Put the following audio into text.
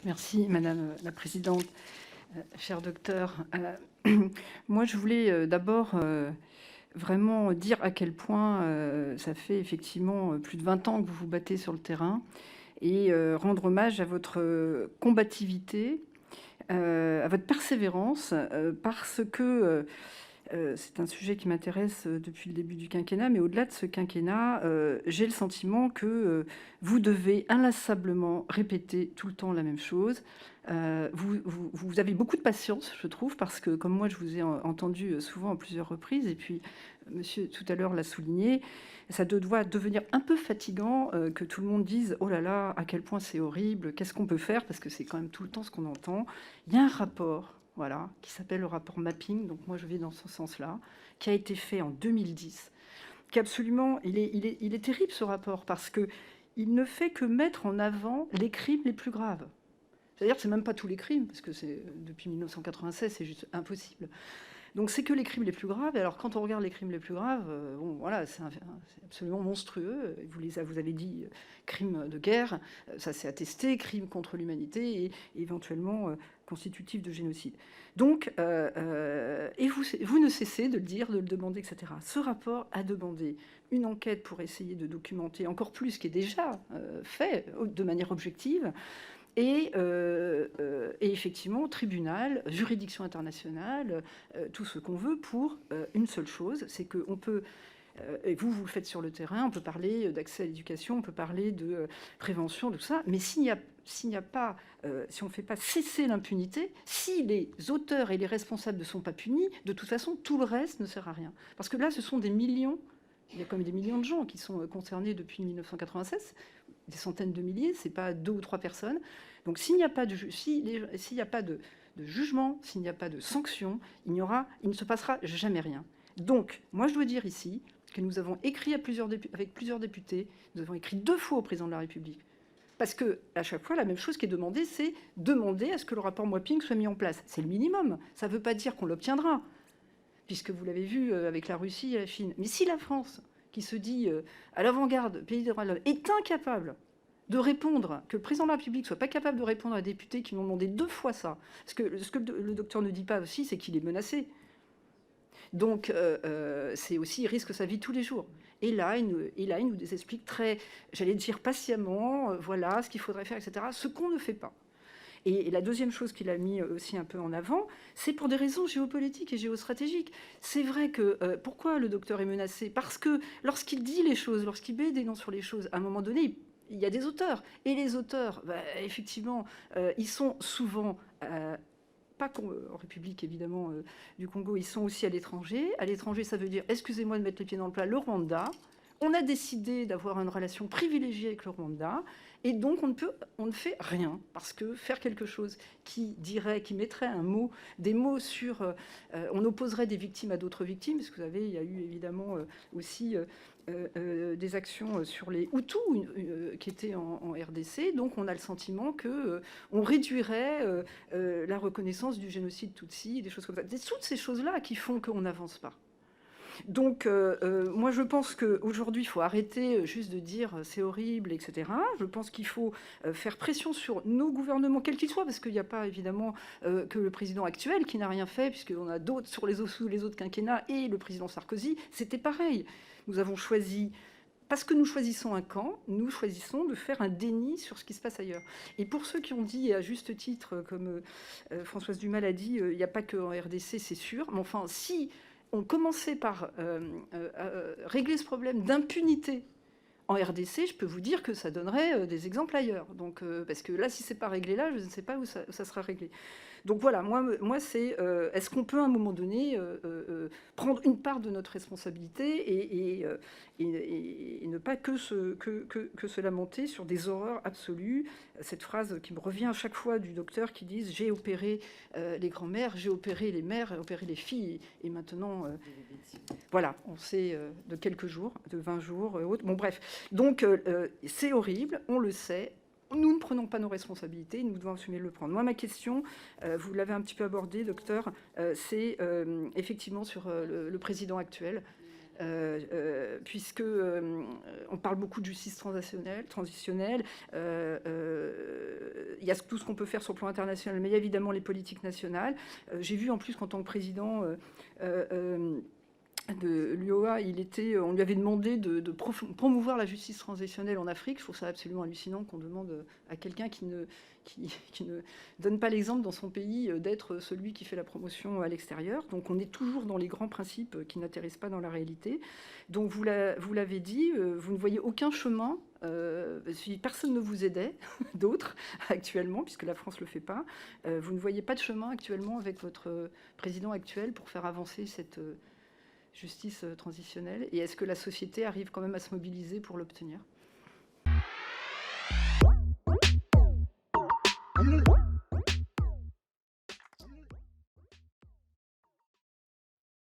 Merci Madame la Présidente. Cher docteur, moi je voulais d'abord vraiment dire à quel point ça fait effectivement plus de 20 ans que vous vous battez sur le terrain et rendre hommage à votre combativité, à votre persévérance, parce que c'est un sujet qui m'intéresse depuis le début du quinquennat, mais au-delà de ce quinquennat, j'ai le sentiment que vous devez inlassablement répéter tout le temps la même chose. Vous avez beaucoup de patience, je trouve, parce que comme moi, je vous ai entendu souvent à plusieurs reprises, et puis monsieur tout à l'heure l'a souligné, ça doit devenir un peu fatigant que tout le monde dise « Oh là là, à quel point c'est horrible, qu'est-ce qu'on peut faire ?» Parce que c'est quand même tout le temps ce qu'on entend. Il y a un rapport, voilà, qui s'appelle le rapport Mapping, donc moi je vais dans ce sens-là, qui a été fait en 2010, qui absolument, il est terrible ce rapport, parce qu'il ne fait que mettre en avant les crimes les plus graves. C'est-à-dire que c'est même pas tous les crimes, parce que c'est depuis 1996, c'est juste impossible. Donc c'est que les crimes les plus graves. Et alors quand on regarde les crimes les plus graves, bon voilà, c'est absolument monstrueux. Vous avez dit crimes de guerre, ça c'est attesté, crimes contre l'humanité et éventuellement constitutifs de génocide. Donc, et vous ne cessez de le dire, de le demander, etc. Ce rapport a demandé une enquête pour essayer de documenter encore plus ce qui est déjà fait de manière objective. Et effectivement, tribunal, juridiction internationale, tout ce qu'on veut pour une seule chose, c'est qu'on peut, et vous le faites sur le terrain, on peut parler d'accès à l'éducation, on peut parler de prévention, tout ça, mais si on ne fait pas cesser l'impunité, si les auteurs et les responsables ne sont pas punis, de toute façon, tout le reste ne sert à rien. Parce que là, ce sont des millions, il y a quand même des millions de gens qui sont concernés depuis 1996, des centaines de milliers, c'est pas 2 ou 3 personnes. Donc s'il n'y a pas de jugement, s'il n'y a pas de sanction, il ne se passera jamais rien. Donc moi je dois dire ici que nous avons écrit avec plusieurs députés, nous avons écrit 2 fois au président de la République. Parce que à chaque fois, la même chose qui est demandée, c'est demander à ce que le rapport Mapping soit mis en place. C'est le minimum. Ça ne veut pas dire qu'on l'obtiendra, puisque vous l'avez vu avec la Russie et la Chine. Mais si la France, qui se dit à l'avant-garde, pays des droits de l'homme, est incapable de répondre, que le président de la République ne soit pas capable de répondre à des députés qui m'ont demandé 2 fois ça, parce que ce que le docteur ne dit pas aussi, c'est qu'il est menacé. Donc, c'est aussi, il risque sa vie tous les jours. Et là, il nous explique très, j'allais dire patiemment, voilà ce qu'il faudrait faire, etc., ce qu'on ne fait pas. Et la deuxième chose qu'il a mis aussi un peu en avant, c'est pour des raisons géopolitiques et géostratégiques. C'est vrai que pourquoi le docteur est menacé? Parce que lorsqu'il dit les choses, lorsqu'il met des noms sur les choses, à un moment donné, il y a des auteurs. Et les auteurs, effectivement, ils sont souvent... pas en République, évidemment, du Congo, ils sont aussi à l'étranger. À l'étranger, ça veut dire, excusez-moi de mettre les pieds dans le plat, le Rwanda. On a décidé d'avoir une relation privilégiée avec le Rwanda. Et donc, on ne fait rien, parce que faire quelque chose qui mettrait des mots sur... on opposerait des victimes à d'autres victimes, parce que vous savez, il y a eu évidemment aussi des actions sur les Hutus qui étaient en RDC. Donc, on a le sentiment qu'on réduirait la reconnaissance du génocide Tutsi, des choses comme ça. C'est toutes ces choses-là qui font qu'on n'avance pas. Donc, moi, je pense qu'aujourd'hui, il faut arrêter juste de dire c'est horrible, etc. Je pense qu'il faut faire pression sur nos gouvernements, quels qu'ils soient, parce qu'il n'y a pas évidemment que le président actuel qui n'a rien fait, puisqu'on a d'autres sous les autres quinquennats, et le président Sarkozy, c'était pareil. Nous avons choisi... Parce que nous choisissons un camp, nous choisissons de faire un déni sur ce qui se passe ailleurs. Et pour ceux qui ont dit, à juste titre, comme Françoise Dumas l'a dit, il n'y a pas qu'en RDC, c'est sûr, mais enfin, si on commençait par régler ce problème d'impunité en RDC, je peux vous dire que ça donnerait des exemples ailleurs. Donc, parce que là, si c'est pas réglé là, je ne sais pas où ça sera réglé. Donc voilà, moi c'est est-ce qu'on peut à un moment donné prendre une part de notre responsabilité et ne pas que se lamenter sur des horreurs absolues. Cette phrase qui me revient à chaque fois du docteur qui dit « j'ai opéré les grands-mères, j'ai opéré les mères, j'ai opéré les filles, et maintenant... voilà, on sait de quelques jours, de 20 jours, autres. Bon bref, donc c'est horrible, on le sait. Nous ne prenons pas nos responsabilités, nous devons assumer de le prendre. Moi, ma question, vous l'avez un petit peu abordée, docteur, c'est effectivement sur le président actuel. puisque on parle beaucoup de justice transitionnelle. Il y a tout ce qu'on peut faire sur le plan international, mais il y a évidemment les politiques nationales. J'ai vu en plus qu'en tant que président de l'UOA, on lui avait demandé de promouvoir la justice transitionnelle en Afrique. Je trouve ça absolument hallucinant qu'on demande à quelqu'un qui ne donne pas l'exemple dans son pays d'être celui qui fait la promotion à l'extérieur. Donc on est toujours dans les grands principes qui n'atterrissent pas dans la réalité. Donc vous l'avez dit, vous ne voyez aucun chemin, si personne ne vous aidait, d'autres actuellement, puisque la France ne le fait pas, vous ne voyez pas de chemin actuellement avec votre président actuel pour faire avancer cette justice transitionnelle. Et est-ce que la société arrive quand même à se mobiliser pour l'obtenir ?